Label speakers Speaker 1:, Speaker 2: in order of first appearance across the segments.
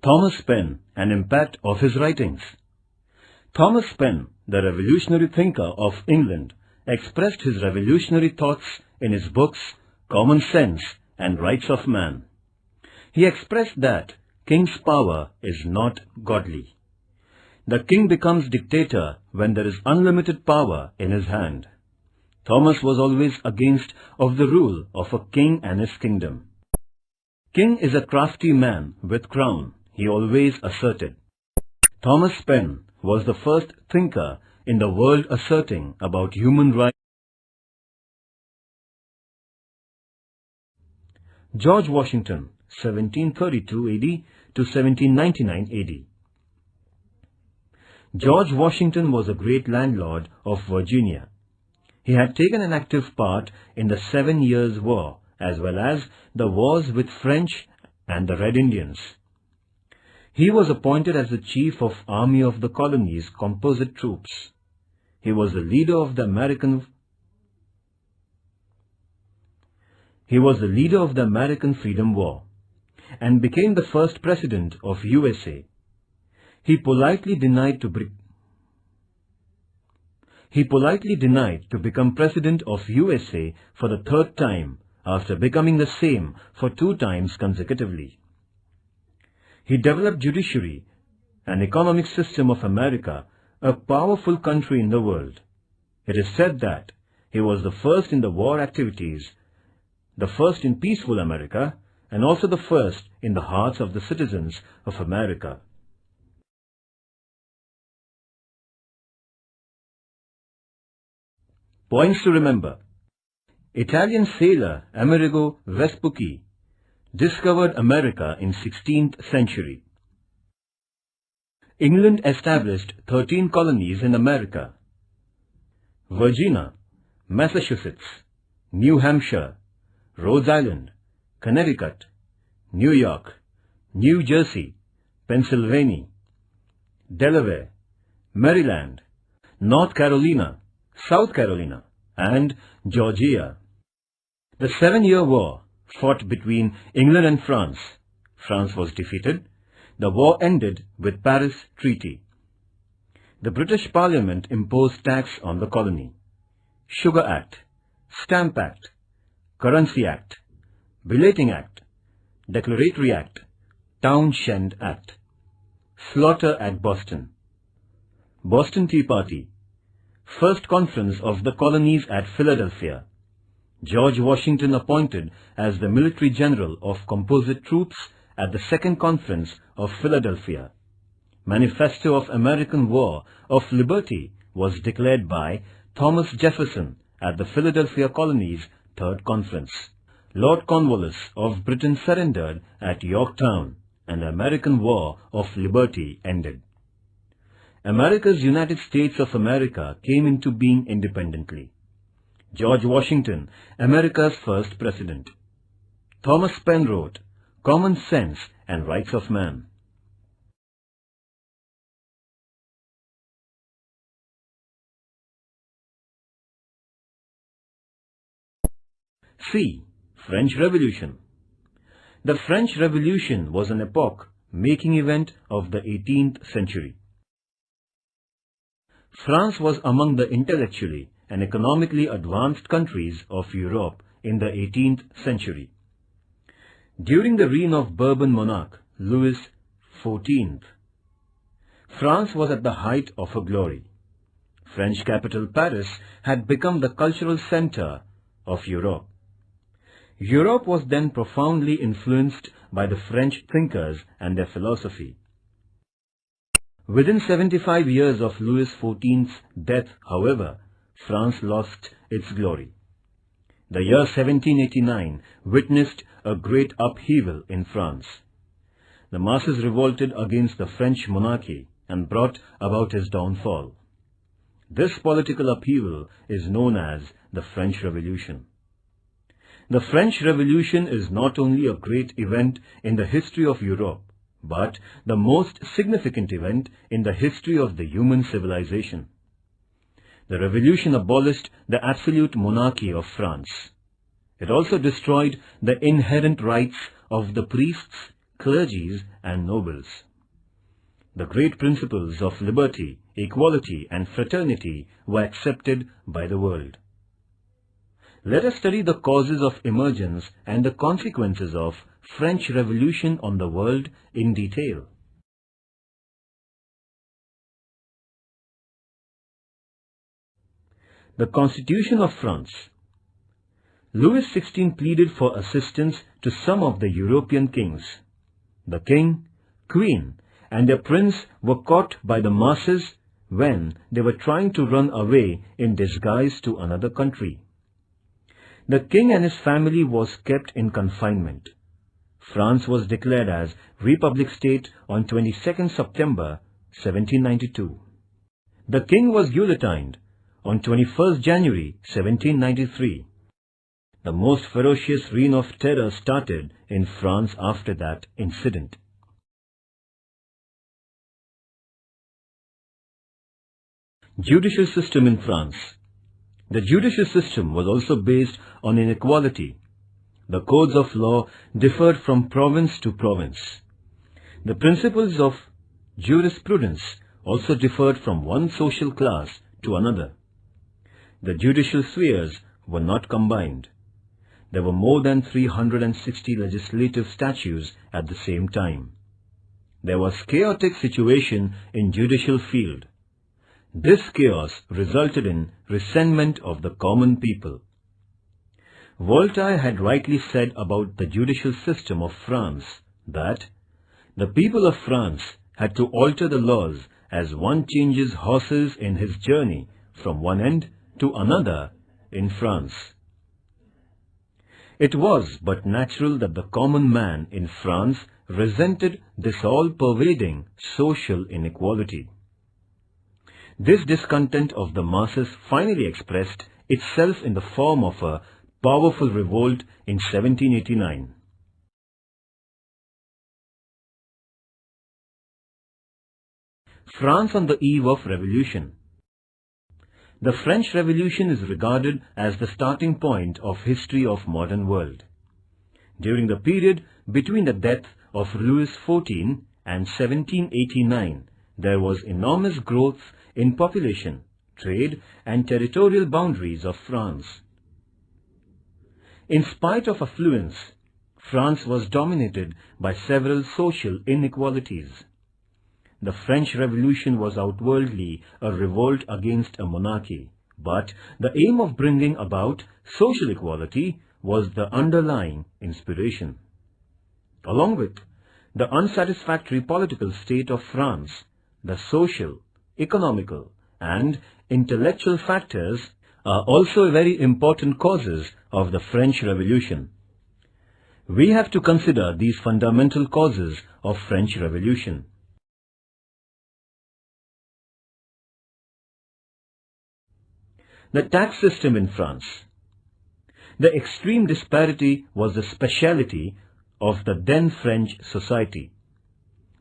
Speaker 1: Thomas Paine, an impact of his writings. Thomas Paine, the revolutionary thinker of England, expressed his revolutionary thoughts in his books Common Sense and Rights of Man. He expressed that king's power is not godly. The king becomes dictator when there is unlimited power in his hand. Thomas was always against of the rule of a king and his kingdom. King is a crafty man with crown, he always asserted. Thomas Paine was the first thinker in the world asserting about human rights. George Washington, 1732 AD to 1799 AD. George Washington was a great landlord of Virginia. He had taken an active part in the 7 Years' War, as well as the wars with French and the Red Indians. He was appointed as the chief of Army of the Colonies composite troops. He was the leader of the American Freedom War and became the first president of USA. He politely denied to become president of USA for the 3rd time after becoming the same for 2 times consecutively. He developed judiciary, an economic system of America, a powerful country in the world. It is said that he was the first in the war activities, the first in peaceful America, and also the first in the hearts of the citizens of America. Points to remember. Italian sailor Amerigo Vespucci discovered America in 16th century. England established 13 colonies in America. Virginia, Massachusetts, New Hampshire, Rhode Island, Connecticut, New York, New Jersey, Pennsylvania, Delaware, Maryland, North Carolina, South Carolina, and Georgia. The 7-Year War fought between England and France. France was defeated. The war ended with Paris Treaty. The British Parliament imposed tax on the colony. Sugar Act, Stamp Act, Currency Act, Belating Act, Declaratory Act, Townshend Act. Slaughter at Boston. Boston Tea Party. First Conference of the Colonies at Philadelphia. George Washington appointed as the Military General of Composite Troops at the Second Conference of Philadelphia. Manifesto of American War of Liberty was declared by Thomas Jefferson at the Philadelphia Colony's Third Conference. Lord Cornwallis of Britain surrendered at Yorktown, and the American War of Liberty ended. America's United States of America came into being independently. George Washington, America's first president. Thomas Paine wrote Common Sense and Rights of Man. C. French Revolution. The French Revolution was an epoch-making event of the 18th century. France was among the intellectually and economically advanced countries of Europe in the 18th century. During the reign of Bourbon monarch Louis XIV, France was at the height of her glory. French capital Paris had become the cultural center of Europe. Europe was then profoundly influenced by the French thinkers and their philosophy. Within 75 years of Louis XIV's death, however, France lost its glory. The year 1789 witnessed a great upheaval in France. The masses revolted against the French monarchy and brought about his downfall. This political upheaval is known as the French Revolution. The French Revolution is not only a great event in the history of Europe, but the most significant event in the history of the human civilization. The revolution abolished the absolute monarchy of France. It also destroyed the inherent rights of the priests, clergies and nobles. The great principles of liberty, equality and fraternity were accepted by the world. Let us study the causes of emergence and the consequences of French Revolution on the world in detail. The Constitution of France. Louis XVI pleaded for assistance to some of the European kings. The king, queen, and their prince were caught by the masses when they were trying to run away in disguise to another country. The king and his family was kept in confinement. France was declared as Republic State on 22nd September 1792. The king was guillotined on 21st January 1793. The most ferocious reign of terror started in France after that incident. Judicial system in France. The judicial system was also based on inequality. The codes of law differed from province to province. The principles of jurisprudence also differed from one social class to another. The judicial spheres were not combined. There were more than 360 legislative statutes at the same time. There was chaotic situation in judicial field. This chaos resulted in resentment of the common people. Voltaire had rightly said about the judicial system of France that the people of France had to alter the laws as one changes horses in his journey from one end to another in France. It was but natural that the common man in France resented this all-pervading social inequality. This discontent of the masses finally expressed itself in the form of a powerful revolt in 1789. France on the eve of revolution. The French Revolution is regarded as the starting point of history of modern world. During the period between the death of Louis XIV and 1789, there was enormous growth in population, trade and territorial boundaries of France. In spite of affluence, France was dominated by several social inequalities. The French Revolution was outwardly a revolt against a monarchy, but the aim of bringing about social equality was the underlying inspiration. Along with the unsatisfactory political state of France, the social, economical and intellectual factors are also very important causes of the French Revolution. We have to consider these fundamental causes of French Revolution. The tax system in France. The extreme disparity was the speciality of the then French society.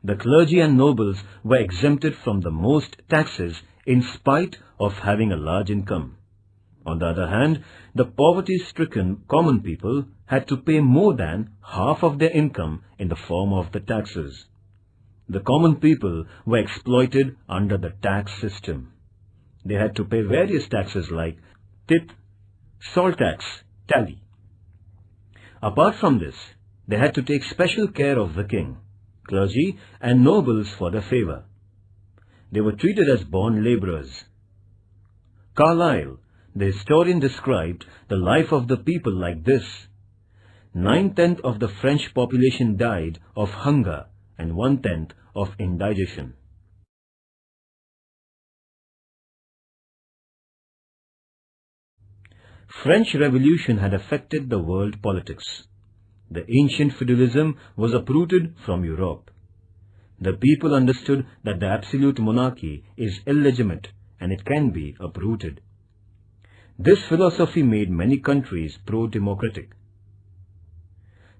Speaker 1: The clergy and nobles were exempted from the most taxes in spite of having a large income. On the other hand, the poverty-stricken common people had to pay more than half of their income in the form of the taxes. The common people were exploited under the tax system. They had to pay various taxes like tithe, salt tax, tally. Apart from this, they had to take special care of the king, clergy and nobles for their favor. They were treated as born laborers. Carlyle, the historian, described the life of the people like this. 9/10 of the French population died of hunger and 1/10 of indigestion. French Revolution had affected the world politics. The ancient feudalism was uprooted from Europe. The people understood that the absolute monarchy is illegitimate and it can be uprooted. This philosophy made many countries pro-democratic.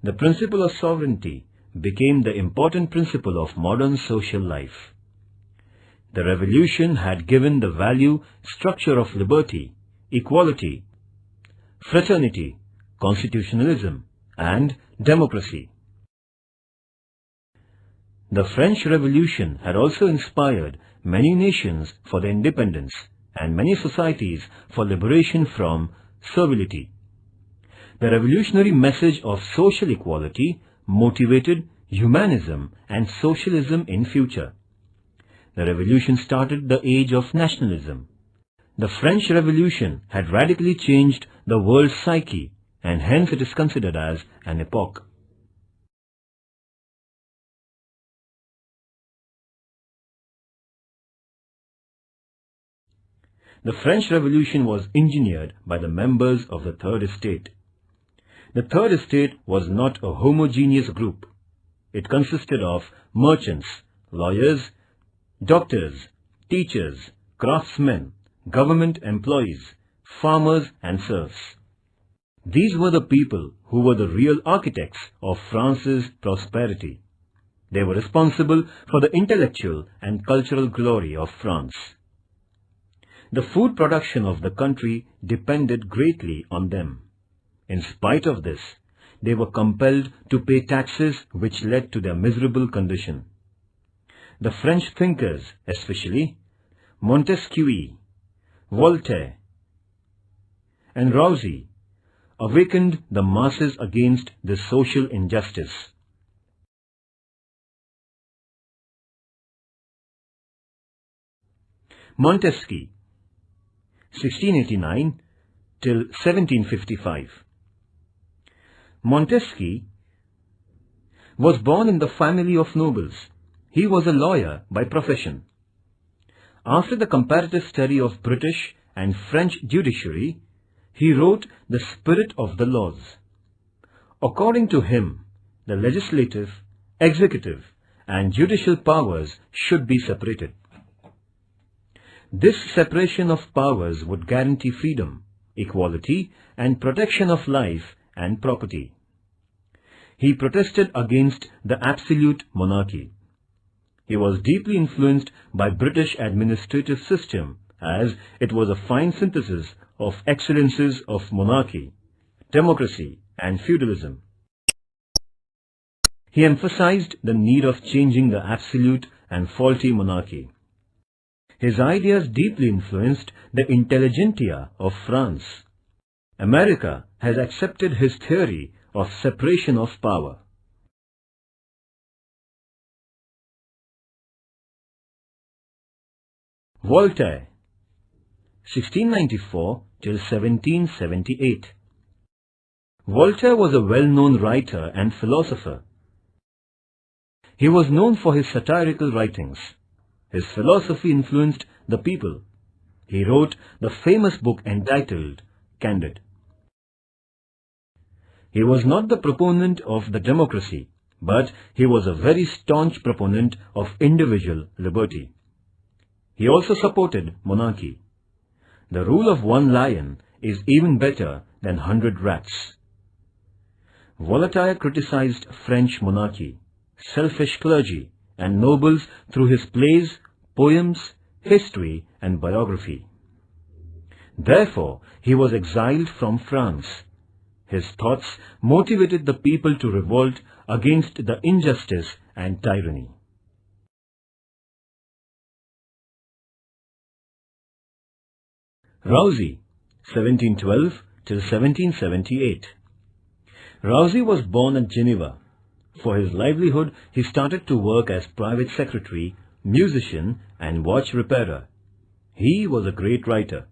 Speaker 1: The principle of sovereignty became the important principle of modern social life. The revolution had given the value structure of liberty, equality, fraternity, constitutionalism, and democracy. The French Revolution had also inspired many nations for their independence and many societies for liberation from servility. The revolutionary message of social equality motivated humanism and socialism in future. The revolution started the age of nationalism. The French Revolution had radically changed the world's psyche, and hence it is considered as an epoch. The French Revolution was engineered by the members of the Third Estate. The Third Estate was not a homogeneous group. It consisted of merchants, lawyers, doctors, teachers, craftsmen, government employees, farmers and serfs. These were the people who were the real architects of France's prosperity. They were responsible for the intellectual and cultural glory of France. The food production of the country depended greatly on them. In spite of this, they were compelled to pay taxes which led to their miserable condition. The French thinkers, especially Montesquieu, Voltaire, and Rousseau, awakened the masses against this social injustice. Montesquieu, 1689 till 1755. Montesquieu was born in the family of nobles. He was a lawyer by profession. After the comparative study of British and French judiciary, he wrote The Spirit of the Laws. According to him, the legislative, executive, and judicial powers should be separated. This separation of powers would guarantee freedom, equality, and protection of life and property. He protested against the absolute monarchy. He was deeply influenced by British administrative system, as it was a fine synthesis of excellences of monarchy, democracy, and feudalism. He emphasized the need of changing the absolute and faulty monarchy. His ideas deeply influenced the intelligentsia of France. America has accepted his theory of separation of power. Voltaire, 1694 till 1778. Voltaire was a well-known writer and philosopher. He was known for his satirical writings. His philosophy influenced the people. He wrote the famous book entitled Candide. He was not the proponent of the democracy, but he was a very staunch proponent of individual liberty. He also supported monarchy. The rule of one lion is even better than 100 rats. Voltaire criticized French monarchy, selfish clergy, and nobles through his plays, poems, history, and biography. Therefore, he was exiled from France. His thoughts motivated the people to revolt against the injustice and tyranny. Rousseau, 1712 till 1778. Rousseau was born at Geneva. For his livelihood, he started to work as private secretary, musician, and watch repairer. He was a great writer.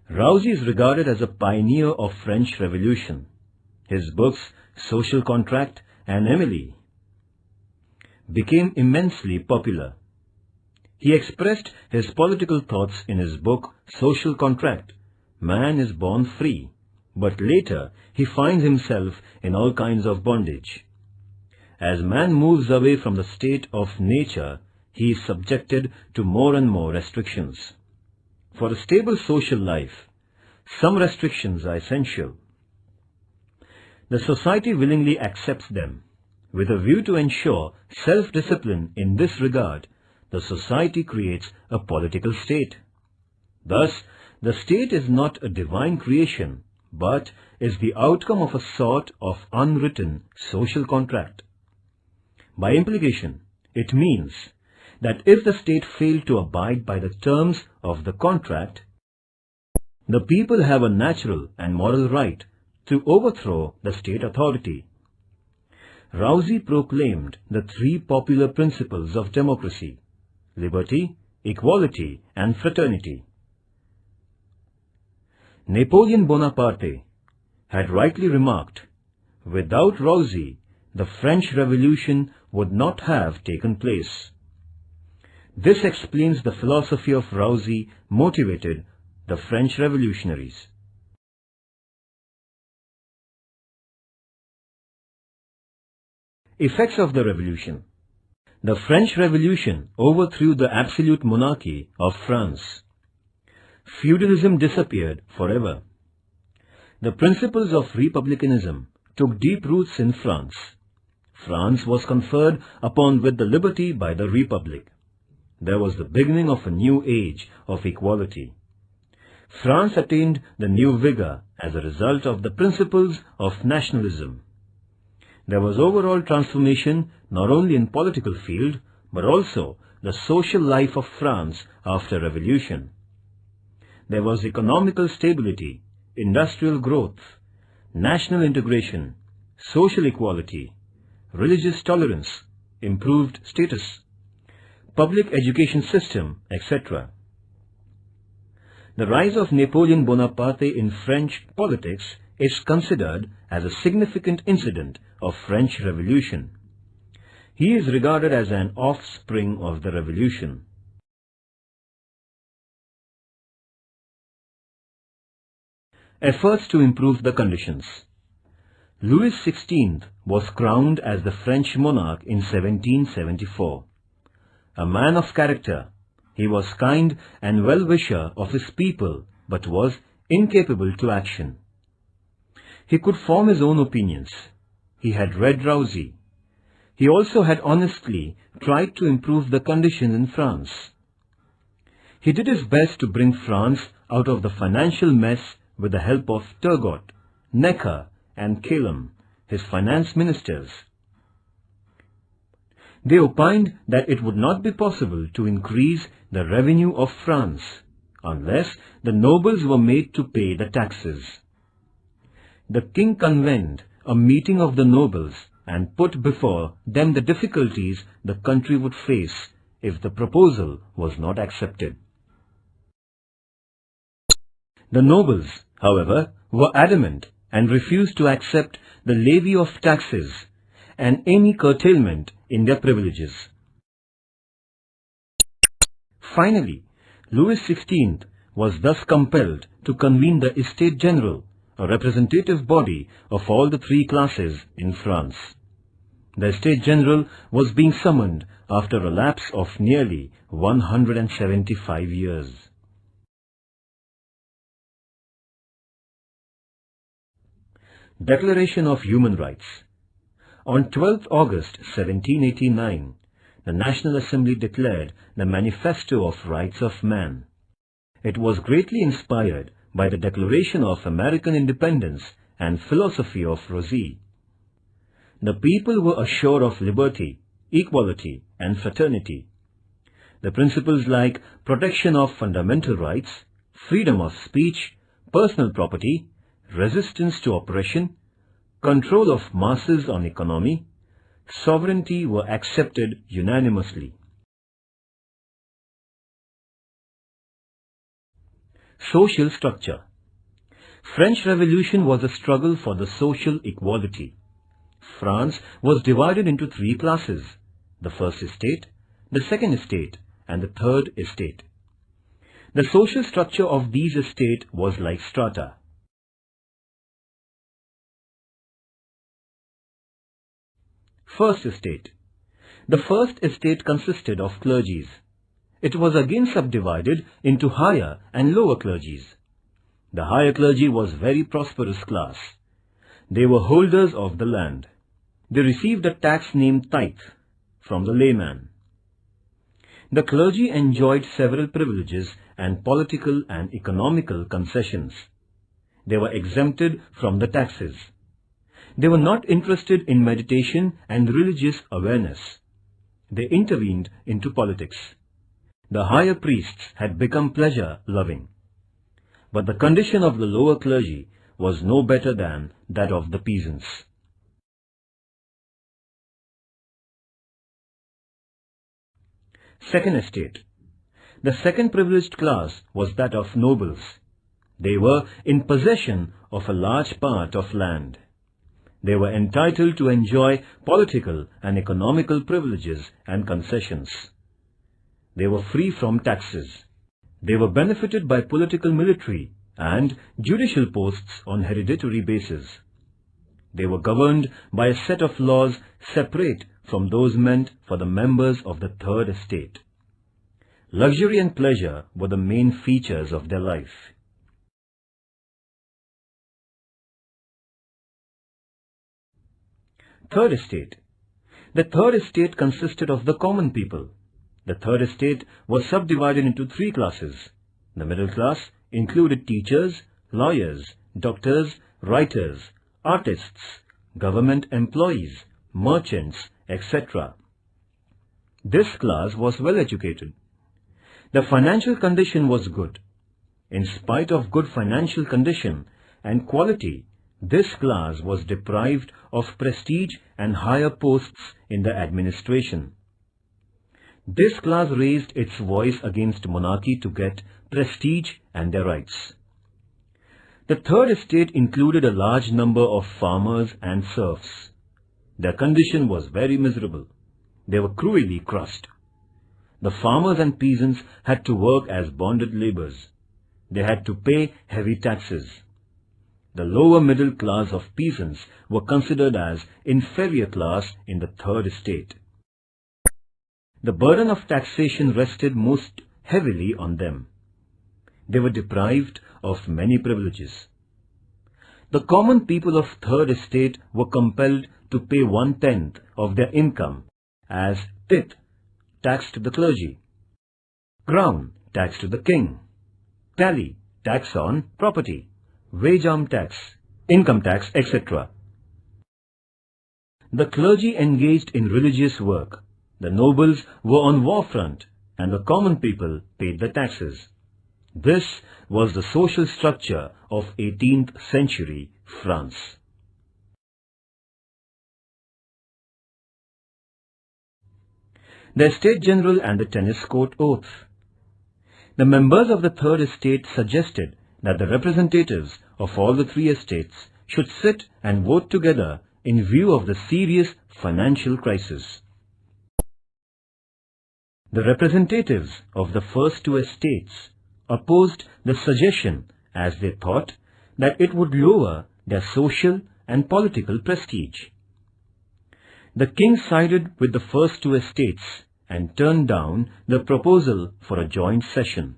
Speaker 1: Rousseau is regarded as a pioneer of French Revolution. His books, Social Contract and Emily, became immensely popular. He expressed his political thoughts in his book, Social Contract. Man is born free, but later he finds himself in all kinds of bondage. As man moves away from the state of nature, he is subjected to more and more restrictions. For a stable social life, some restrictions are essential. The society willingly accepts them. With a view to ensure self-discipline in this regard, the society creates a political state. Thus, the state is not a divine creation, but is the outcome of a sort of unwritten social contract. By implication, It means that if the state failed to abide by the terms of the contract, the people have a natural and moral right to overthrow the state authority. Rousey proclaimed the three popular principles of democracy: liberty, equality, and fraternity. Napoleon Bonaparte had rightly remarked, without Rousey, the French Revolution would not have taken place. This explains the philosophy of Rousey motivated the French revolutionaries. Effects of the Revolution. The French Revolution overthrew the absolute monarchy of France. Feudalism disappeared forever. The principles of republicanism took deep roots in France. France was conferred upon with the liberty by the Republic. There was the beginning of a new age of equality. France attained the new vigor as a result of the principles of nationalism. There was overall transformation not only in political field but also the social life of France after revolution. There was economical stability, industrial growth, national integration, social equality, religious tolerance, improved status, public education system, etc. The rise of Napoleon Bonaparte in French politics is considered as a significant incident of French Revolution. He is regarded as an offspring of the revolution. Efforts to improve the conditions. Louis XVI was crowned as the French monarch in 1774. A man of character, he was kind and well-wisher of his people, but was incapable to action. He could form his own opinions. He had read Rousey. He also had honestly tried to improve the conditions in France. He did his best to bring France out of the financial mess with the help of Turgot, Necker, and Calum, his finance ministers. They opined that it would not be possible to increase the revenue of France unless the nobles were made to pay the taxes. The king convened a meeting of the nobles and put before them the difficulties the country would face if the proposal was not accepted. The nobles, however, were adamant and refused to accept the levy of taxes and any curtailment in their privileges. Finally, Louis XVI was thus compelled to convene the Estates General, a representative body of all the three classes in France. The Estates General was being summoned after a lapse of nearly 175 years. Declaration of Human Rights. On 12th August 1789, the National Assembly declared the Manifesto of Rights of Man. It was greatly inspired by the Declaration of American Independence and philosophy of Rousey. The people were assured of liberty, equality, and fraternity. The principles like protection of fundamental rights, freedom of speech, personal property, resistance to oppression, control of masses on economy, sovereignty were accepted unanimously. Social structure. French Revolution was a struggle for the social equality. France was divided into three classes: the first estate, the second estate, and the third estate. The social structure of these estates was like strata. First estate. The first estate consisted of clergies. It was again subdivided into higher and lower clergies. The higher clergy was very prosperous class. They were holders of the land. They received a tax named tithe from the layman. The clergy enjoyed several privileges and political and economical concessions. They were exempted from the taxes. They were not interested in meditation and religious awareness. They intervened into politics. The higher priests had become pleasure-loving. But the condition of the lower clergy was no better than that of the peasants. Second estate. The second privileged class was that of nobles. They were in possession of a large part of land. They were entitled to enjoy political and economical privileges and concessions. They were free from taxes. They were benefited by political, military and judicial posts on hereditary basis. They were governed by a set of laws separate from those meant for the members of the third estate. Luxury and pleasure were the main features of their life. Third estate. The third estate consisted of the common people. The third estate was subdivided into three classes. The middle class included teachers, lawyers, doctors, writers, artists, government employees, merchants, etc. This class was well educated. The financial condition was good. In spite of good financial condition and quality, this class was deprived of prestige and higher posts in the administration. This class raised its voice against monarchy to get prestige and their rights. The third estate included a large number of farmers and serfs. Their condition was very miserable. They were cruelly crushed. The farmers and peasants had to work as bonded laborers. They had to pay heavy taxes. The lower middle class of peasants were considered as inferior class in the third estate. The burden of taxation rested most heavily on them. They were deprived of many privileges. The common people of third estate were compelled to pay 1/10 of their income as tithe, tax to the clergy, crown, tax to the king, tally, tax on property, wage arm tax, income tax, etc. The clergy engaged in religious work. The nobles were on war front, and the common people paid the taxes. This was the social structure of 18th century France. The Estate General and the Tennis Court Oath. The members of the third estate suggested that the representatives of all the three estates should sit and vote together in view of the serious financial crisis. The representatives of the first two estates opposed the suggestion as they thought that it would lower their social and political prestige. The king sided with the first two estates and turned down the proposal for a joint session.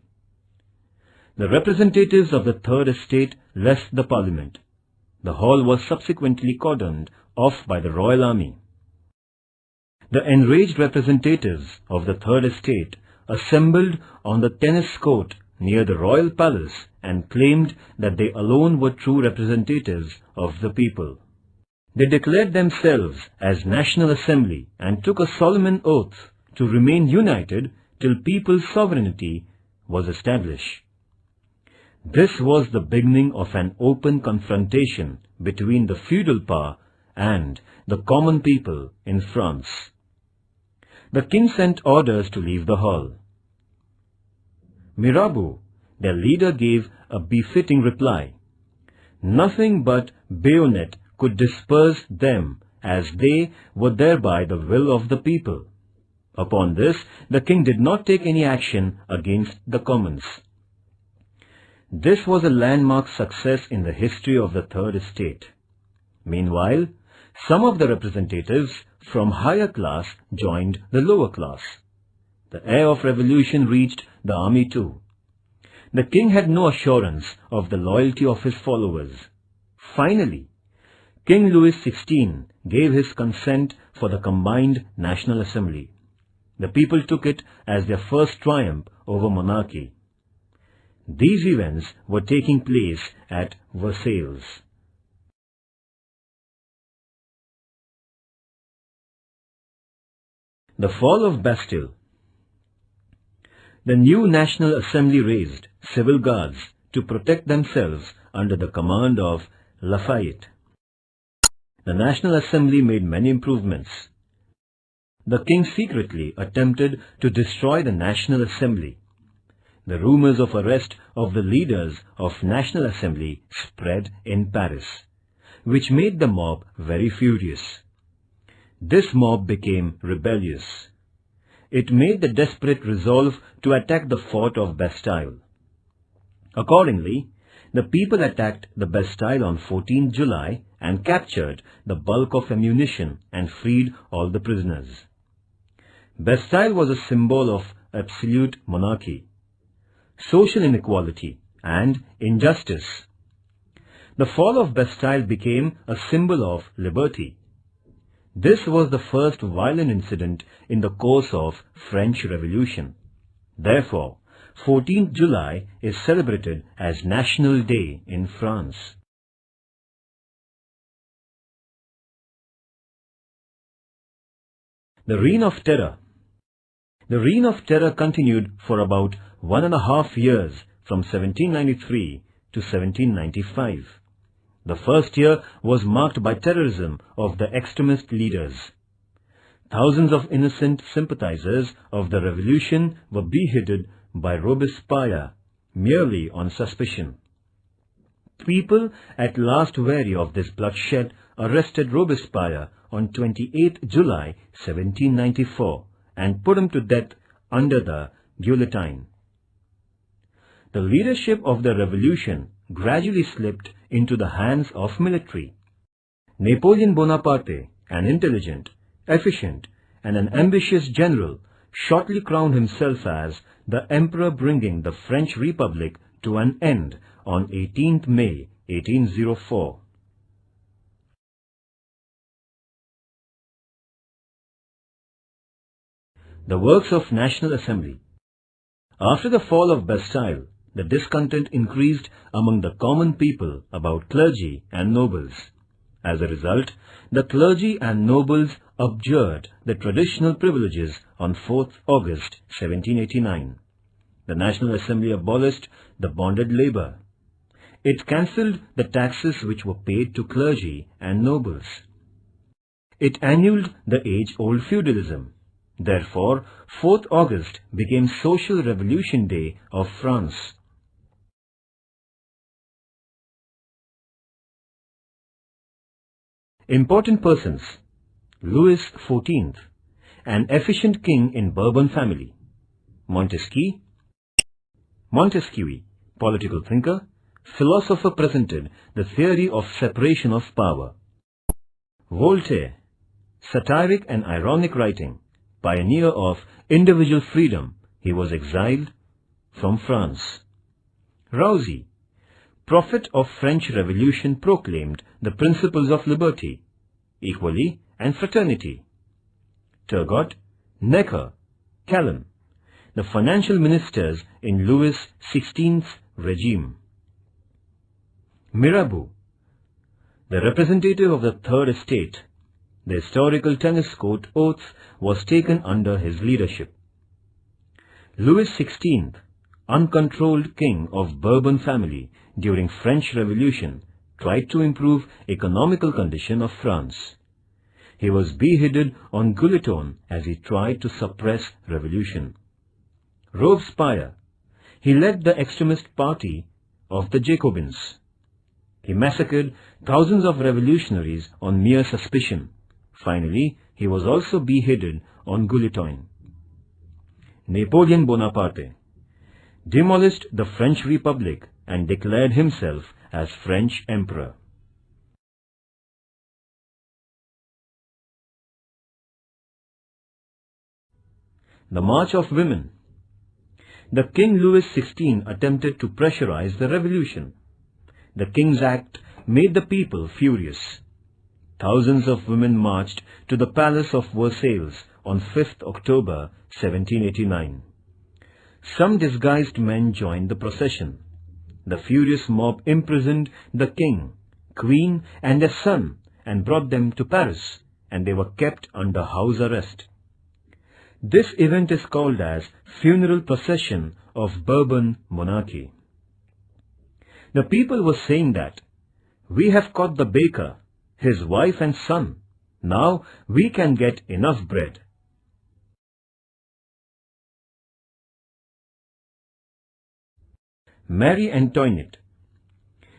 Speaker 1: The representatives of the third estate left the parliament. The hall was subsequently cordoned off by the royal army. The enraged representatives of the third estate assembled on the tennis court near the royal palace and claimed that they alone were true representatives of the people. They declared themselves as National Assembly and took a solemn oath to remain united till people's sovereignty was established. This was the beginning of an open confrontation between the feudal power and the common people in France. The king sent orders to leave the hall. Mirabeau, their leader, gave a befitting reply. Nothing but bayonet could disperse them, as they were thereby the will of the people. Upon this, the king did not take any action against the commons. This was a landmark success in the history of the third estate. Meanwhile, some of the representatives from higher class joined the lower class. The air of revolution reached the army too. The king had no assurance of the loyalty of his followers. Finally, King Louis XVI gave his consent for the combined National Assembly. The people took it as their first triumph over monarchy. These events were taking place at Versailles. The fall of Bastille. The new National Assembly raised civil guards to protect themselves under the command of Lafayette. The National Assembly made many improvements. The king secretly attempted to destroy the National Assembly. The rumors of arrest of the leaders of National Assembly spread in Paris, which made the mob very furious. This mob became rebellious. It made the desperate resolve to attack the fort of Bastille. Accordingly, the people attacked the Bastille on 14 July and captured the bulk of ammunition and freed all the prisoners. Bastille was a symbol of absolute monarchy, social inequality and injustice. The fall of Bastille became a symbol of liberty. This was the first violent incident in the course of French Revolution. Therefore, 14th July is celebrated as National Day in France. The Reign of Terror. The Reign of Terror continued for about 1.5 years from 1793 to 1795. The first year was marked by terrorism of the extremist leaders. Thousands of innocent sympathizers of the revolution were beheaded by Robespierre merely on suspicion. People, at last weary of this bloodshed, arrested Robespierre on 28 July 1794 and put him to death under the guillotine. The leadership of the revolution gradually slipped into the hands of military. Napoleon Bonaparte, an intelligent, efficient, and an ambitious general, shortly crowned himself as the emperor, bringing the French Republic to an end on 18th May 1804. The works of National Assembly. After the fall of Bastille, the discontent increased among the common people about clergy and nobles. As a result, the clergy and nobles abjured the traditional privileges on 4th August 1789. The National Assembly abolished the bonded labor. It cancelled the taxes which were paid to clergy and nobles. It annulled the age-old feudalism. Therefore, 4th August became Social Revolution Day of France. Important persons. Louis XIV, an efficient king in Bourbon family. Montesquieu, political thinker, philosopher, presented the theory of separation of power. Voltaire, satiric and ironic writing, pioneer of individual freedom, he was exiled from France. Rousseau, prophet of French Revolution, proclaimed the principles of liberty, equality and fraternity. Turgot, Necker, Calonne, the financial ministers in Louis XVI's regime. Mirabeau, the representative of the Third Estate. The historical tennis court oath was taken under his leadership. Louis XVI, uncontrolled king of Bourbon family during French Revolution, tried to improve economical condition of France. He was beheaded on guillotine as he tried to suppress revolution. Robespierre, he led the extremist party of the Jacobins. He massacred thousands of revolutionaries on mere suspicion. Finally, he was also beheaded on guillotine. Napoleon Bonaparte demolished the French Republic and declared himself as French Emperor. The March of Women. The King Louis XVI attempted to pressurize the revolution. The King's Act made the people furious. Thousands of women marched to the Palace of Versailles on 5th October 1789. Some disguised men joined the procession. The furious mob imprisoned the king, queen and their son and brought them to Paris, and they were kept under house arrest. This event is called as Funeral Procession of Bourbon Monarchy. The people were saying that, "We have caught the baker, his wife and son. Now we can get enough bread." Marie Antoinette.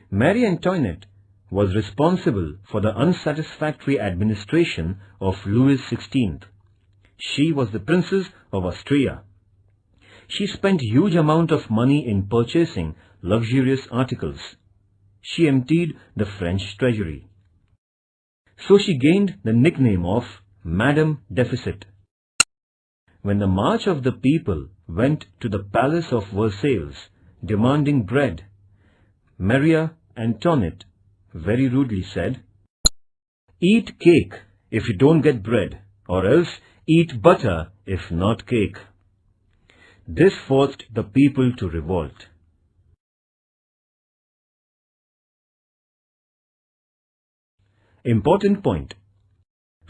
Speaker 1: Marie Antoinette was responsible for the unsatisfactory administration of Louis XVI. She was the Princess of Austria. She spent huge amount of money in purchasing luxurious articles. She emptied the French treasury. So she gained the nickname of Madame Deficit. When the march of the people went to the palace of Versailles demanding bread, Marie Antoinette very rudely said, "Eat cake if you don't get bread, or else eat butter if not cake." This forced the people to revolt. Important point.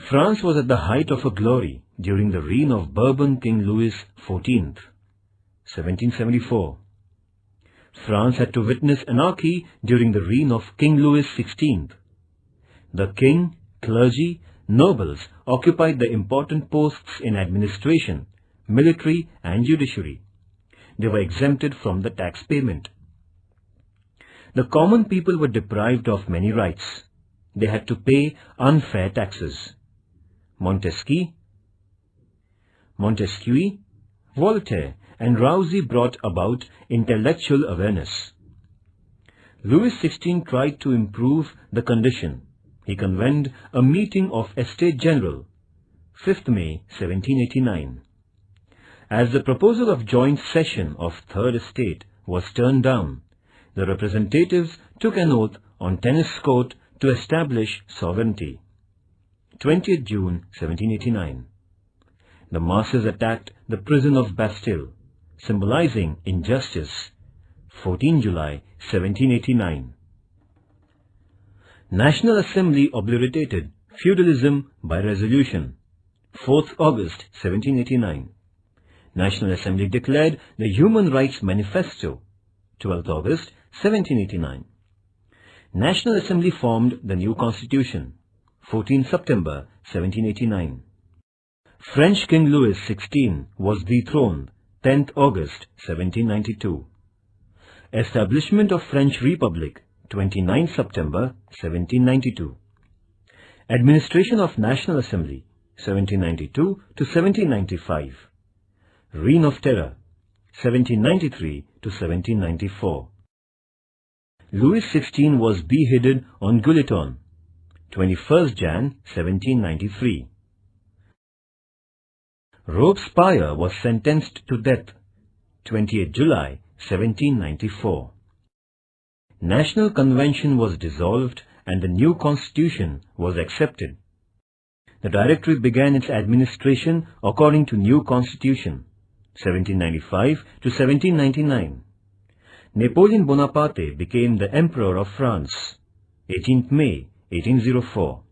Speaker 1: France was at the height of her glory during the reign of Bourbon King Louis XIV, 1774. France had to witness anarchy during the reign of King Louis XVI. The king, clergy, nobles occupied the important posts in administration, military and judiciary. They were exempted from the tax payment. The common people were deprived of many rights. They had to pay unfair taxes. Montesquieu, Voltaire and Rousseau brought about intellectual awareness. Louis XVI tried to improve the condition. He convened a meeting of Estates General, 5th May 1789. As the proposal of joint session of Third Estate was turned down, the representatives took an oath on tennis court to establish sovereignty. 20th June 1789. The masses attacked the prison of Bastille, symbolizing injustice. 14 July 1789. National Assembly obliterated feudalism by resolution. 4th August 1789. National Assembly declared the Human Rights Manifesto. 12th August 1789. National Assembly formed the new Constitution. 14 September 1789. French King Louis XVI was dethroned. 10th August 1792. Establishment of French Republic. 29 September 1792. Administration of National Assembly. 1792 to 1795. Reign of Terror. 1793 to 1794. Louis XVI was beheaded on Guillotine. 21st Jan 1793. Robespierre was sentenced to death. 28 July 1794. National Convention was dissolved and the new constitution was accepted. The Directory began its administration according to new constitution, 1795 to 1799. Napoleon Bonaparte became the Emperor of France, 18th May 1804.